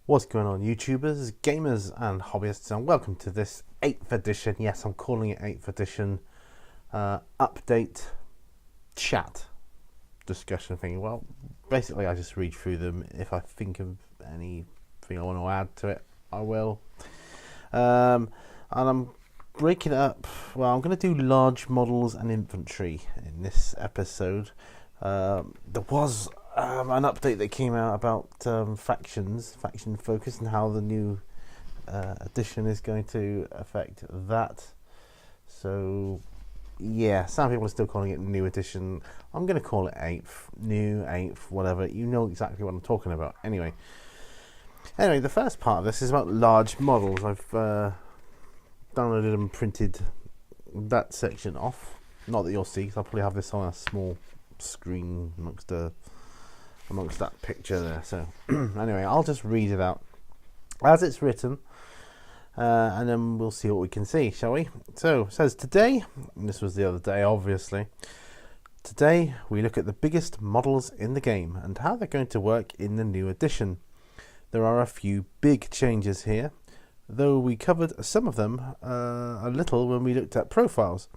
What's going on, YouTubers, gamers, and hobbyists, and welcome to this 8th edition. Yes, I'm calling it 8th edition update chat discussion thing. Well, basically, I just read through them. If I think of anything I want to add to it, I will. And I'm breaking it up. Well, I'm going to do large models and infantry in this episode. There was an update that came out about faction focus, and how the new edition is going to affect that. So, yeah, some people are still calling it new edition. I'm going to call it 8th, new 8th, whatever. You know exactly what I'm talking about. Anyway, the first part of this is about large models. I've downloaded and printed that section off. Not that you'll see, because I'll probably have this on a small screen amongst that picture there. So anyway, I'll just read it out as it's written, and then we'll see what we can see, shall we? So it says, today, and this was the other day obviously, today we look at the biggest models in the game and how they're going to work in the new edition. There are a few big changes here, though we covered some of them a little when we looked at profiles.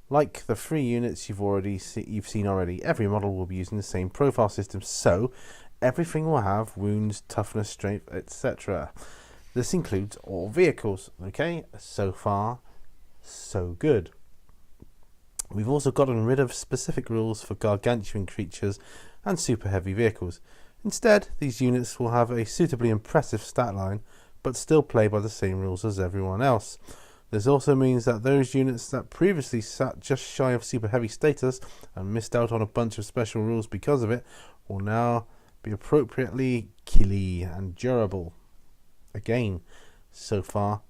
Like the 3 units you've seen already, every model will be using the same profile system, so everything will have wounds, toughness, strength, etc. This includes all vehicles. Okay, so far, so good. We've also gotten rid of specific rules for gargantuan creatures and super heavy vehicles. Instead, these units will have a suitably impressive stat line, but still play by the same rules as everyone else. This also means that those units that previously sat just shy of super heavy status and missed out on a bunch of special rules because of it will now be appropriately killy and durable. Again, so far,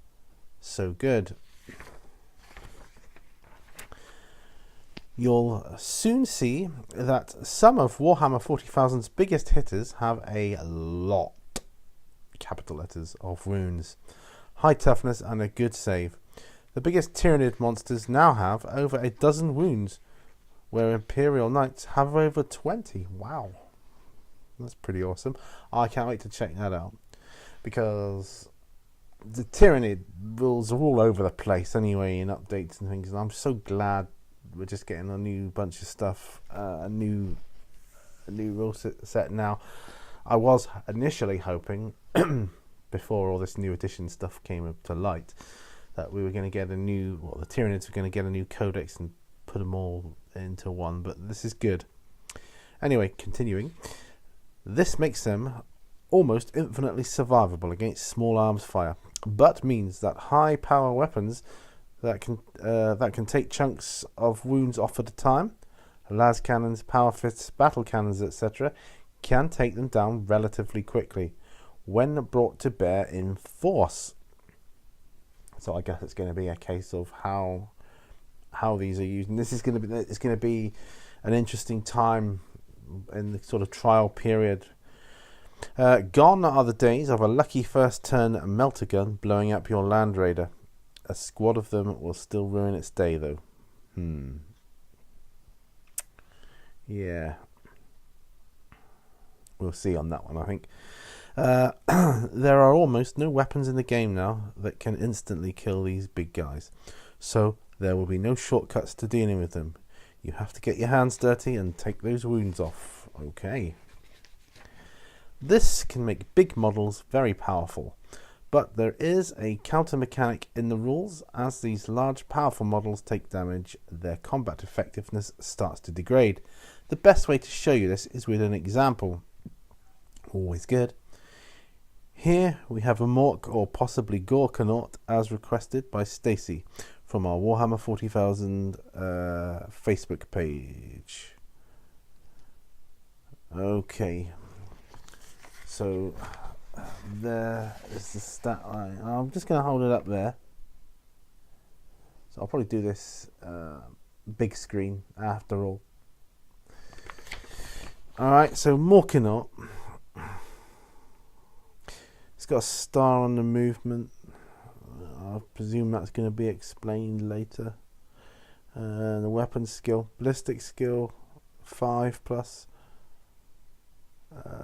so good. You'll soon see that some of Warhammer 40,000's biggest hitters have a lot, capital letters, of wounds, high toughness and a good save. The biggest Tyrannid monsters now have over a dozen wounds, where Imperial Knights have over 20. Wow. That's pretty awesome. I can't wait to check that out, because the Tyrannid rules are all over the place anyway in updates and things, and I'm so glad we're just getting a new bunch of stuff, a new rule set now. I was initially hoping, before all this new edition stuff came up to light, that we were going to get the Tyranids were going to get a new codex and put them all into one, but this is good. Anyway, continuing. This makes them almost infinitely survivable against small arms fire, but means that high power weapons that can take chunks of wounds off at a time, las cannons, power fists, battle cannons, etc., can take them down relatively quickly when brought to bear in force. So I guess it's going to be a case of how these are used, and it's going to be an interesting time in the sort of trial period. Gone are the days of a lucky first turn melter gun blowing up your Land Raider. A squad of them will still ruin its day, though. Yeah, we'll see on that one, I think. There are almost no weapons in the game now that can instantly kill these big guys, so there will be no shortcuts to dealing with them. You have to get your hands dirty and take those wounds off. Okay. This can make big models very powerful, but there is a counter mechanic in the rules. As these large powerful models take damage, their combat effectiveness starts to degrade. The best way to show you this is with an example. Always good. Here we have a Mork, or possibly Gorkanaut, as requested by Stacy from our Warhammer 40,000 Facebook page. Okay, so there is the stat line. I'm just going to hold it up there. So I'll probably do this big screen after all. Alright, so Morkanaut. It's got a star on the movement. I presume that's going to be explained later. The weapon skill, ballistic skill 5+,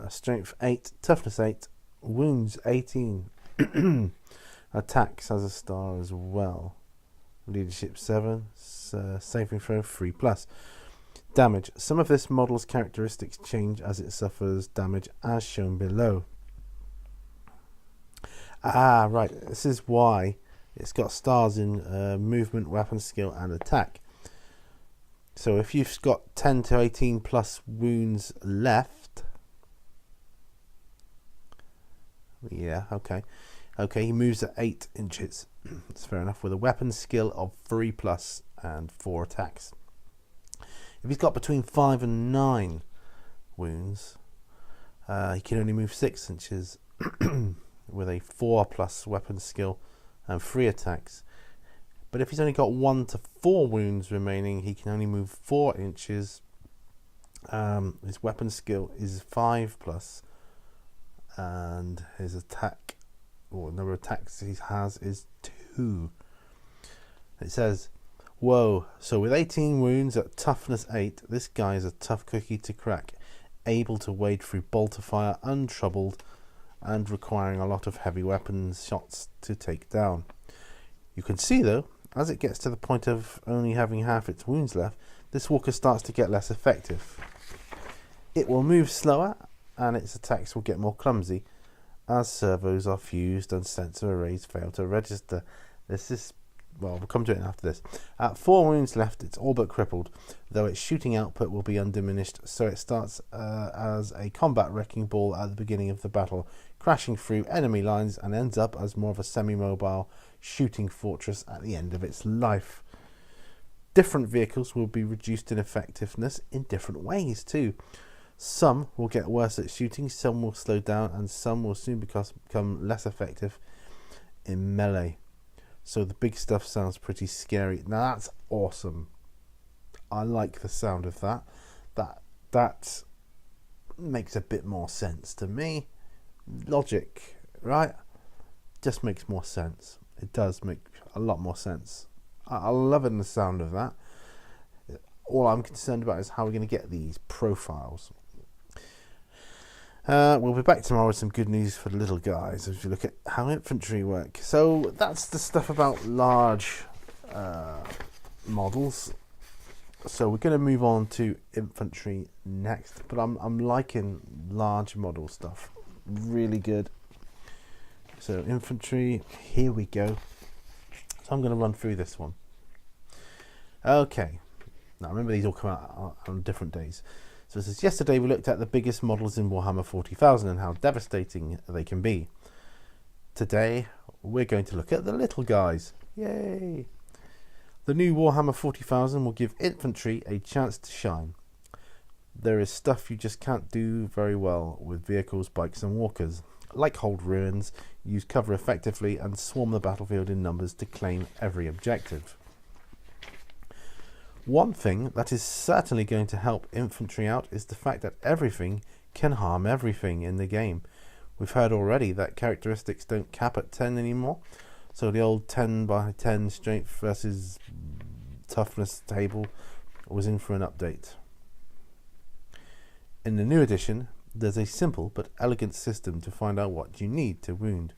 strength 8, toughness 8, Wounds 18. Attacks has a star as well. Leadership 7. Saving throw 3+. Damage. Some of this model's characteristics change as it suffers damage as shown below. Ah, right. This is why it's got stars in movement, weapon skill and attack. So if you've got 10 to 18 plus wounds left, yeah, okay, he moves at 8 inches. That's fair enough, with a weapon skill of 3+ and 4 attacks. If he's got between 5 and 9 wounds, he can only move 6 inches with a 4+ weapon skill and 3 attacks. But if he's only got 1 to 4 wounds remaining, he can only move 4 inches. His weapon skill is 5+, and his attack, or number of attacks he has, is 2. It says, whoa, so with 18 wounds at toughness 8, this guy is a tough cookie to crack, able to wade through bolter fire untroubled and requiring a lot of heavy weapons shots to take down. You can see though, as it gets to the point of only having half its wounds left, this walker starts to get less effective. It will move slower and its attacks will get more clumsy as servos are fused and sensor arrays fail to register. This is, well, we'll come to it after this. At 4 wounds left, it's all but crippled, though its shooting output will be undiminished, so it starts as a combat wrecking ball at the beginning of the battle, crashing through enemy lines, and ends up as more of a semi-mobile shooting fortress at the end of its life. Different vehicles will be reduced in effectiveness in different ways too. Some will get worse at shooting, some will slow down, and some will soon become less effective in melee. So the big stuff sounds pretty scary. Now that's awesome. I like the sound of that. That makes a bit more sense to me. Logic, right? Just makes more sense. It does make a lot more sense. I'm loving the sound of that. All I'm concerned about is how we're going to get these profiles. We'll be back tomorrow with some good news for the little guys as we look at how infantry work. So that's the stuff about large models. So we're going to move on to infantry next, but I'm liking large model stuff. Really good. So infantry, here we go. So I'm going to run through this one. Okay. Now remember, these all come out on different days. So it says, yesterday we looked at the biggest models in Warhammer 40,000 and how devastating they can be. Today we're going to look at the little guys. Yay! The new Warhammer 40,000 will give infantry a chance to shine. There is stuff you just can't do very well with vehicles, bikes and walkers, like hold ruins, use cover effectively and swarm the battlefield in numbers to claim every objective. One thing that is certainly going to help infantry out is the fact that everything can harm everything in the game. We've heard already that characteristics don't cap at 10 anymore, so the old 10 by 10 strength versus toughness table was in for an update. In the new edition, there's a simple but elegant system to find out what you need to wound.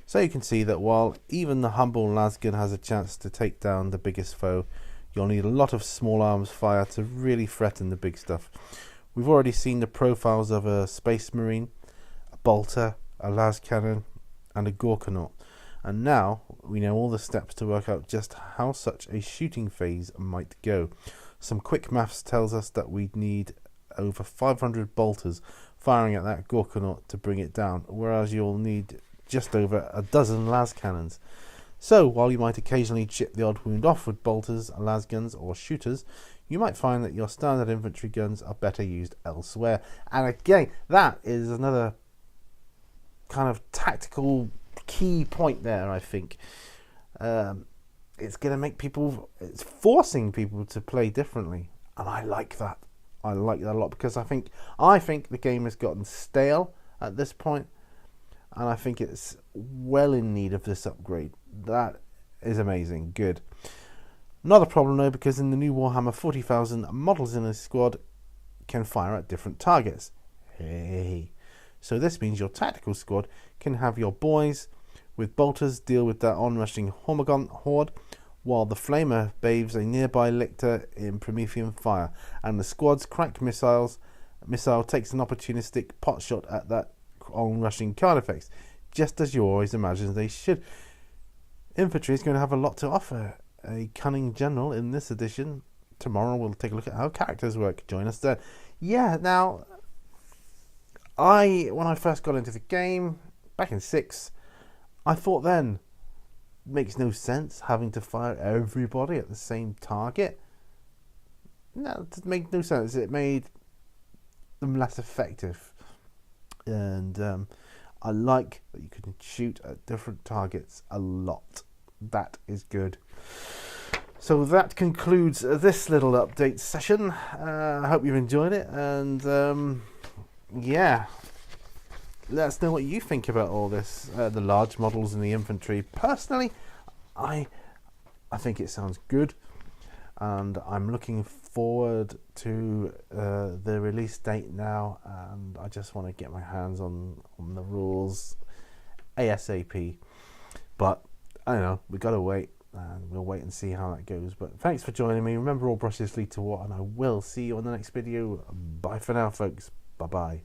So you can see that while even the humble lasgun has a chance to take down the biggest foe, you'll need a lot of small arms fire to really threaten the big stuff. We've already seen the profiles of a Space Marine, a Bolter, a las cannon and a Gorkanaut, and now we know all the steps to work out just how such a shooting phase might go. Some quick maths tells us that we'd need over 500 bolters firing at that Gorkanaut to bring it down, whereas you'll need just over a dozen las cannons. So while you might occasionally chip the odd wound off with bolters, lasguns or shooters, you might find that your standard infantry guns are better used elsewhere. And again, that is another kind of tactical key point there, I think. It's going to make people, it's forcing people to play differently. And I like that. I like that a lot because I think the game has gotten stale at this point, and I think it's well in need of this upgrade. That is amazing. Good. Another problem though, because in the new Warhammer 40,000, models in a squad can fire at different targets. Hey. So this means your tactical squad can have your boys with bolters deal with that onrushing Hormagaunt horde, while the flamer bathes a nearby lictor in Promethean fire, and the squad's crack missile takes an opportunistic pot shot at that onrushing Carnifex, just as you always imagined they should. Infantry is going to have a lot to offer a cunning general in this edition. Tomorrow we'll take a look at how characters work. Join us then. Yeah, now, when I first got into the game, back in 6, I thought then, makes no sense having to fire everybody at the same target. No, it made no sense. It made them less effective. And I like that you can shoot at different targets a lot. That is good. So that concludes this little update session. I hope you've enjoyed it, and yeah, let us know what you think about all this, the large models and the infantry. Personally, I think it sounds good, and I'm looking forward to the release date now, and I just want to get my hands on the rules ASAP. But I don't know, we got to wait. And we'll wait and see how that goes. But thanks for joining me. Remember, all brushes lead to what, and I will see you on the next video. Bye for now, folks. Bye-bye.